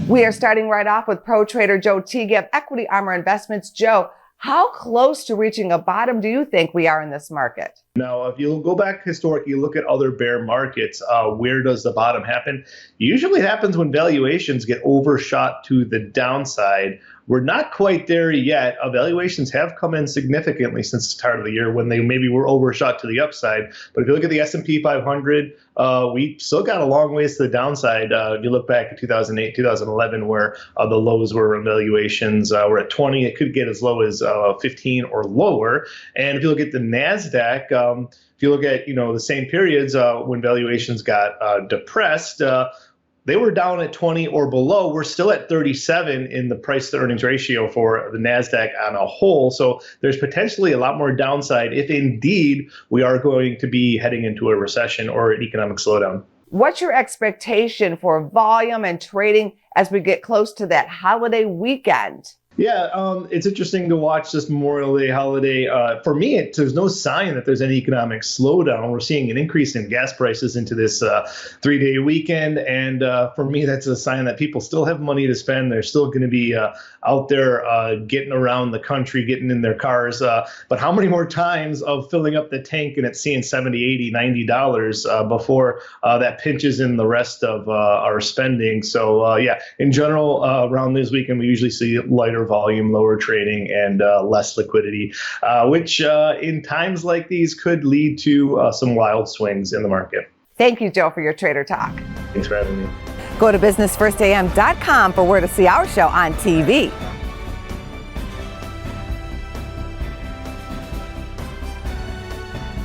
We are starting right off with pro trader Joe Tigay of Equity Armor Investments. Joe, how close to reaching a bottom do you think we are in this market? Now, if you go back historically, you look at other bear markets, where does the bottom happen? Usually it happens when valuations get overshot to the downside. We're not quite there yet. Valuations have come in significantly since the start of the year when they maybe were overshot to the upside. But if you look at the S&P 500, we still got a long ways to the downside. If you look back at 2008, 2011, where the lows were when valuations were at 20, it could get as low as 15 or lower. And if you look at the NASDAQ, if you look at the same periods when valuations got depressed, they were down at 20 or below. We're still at 37 in the price to earnings ratio for the NASDAQ on a whole. So there's potentially a lot more downside if indeed we are going to be heading into a recession or an economic slowdown. What's your expectation for volume and trading as we get close to that holiday weekend? Yeah, it's interesting to watch this Memorial Day holiday. For me, there's no sign that there's any economic slowdown. We're seeing an increase in gas prices into this 3-day weekend. And for me, that's a sign that people still have money to spend. They're still going to be out there getting around the country, getting in their cars. But how many more times of filling up the tank and it's seeing $70, $80, $90 before that pinches in the rest of our spending? So, yeah, in general, around this weekend, we usually see lighter volume, lower trading, and less liquidity, which in times like these could lead to some wild swings in the market. Thank you, Joe, for your Trader Talk. Thanks for having me. Go to businessfirstam.com for where to see our show on TV.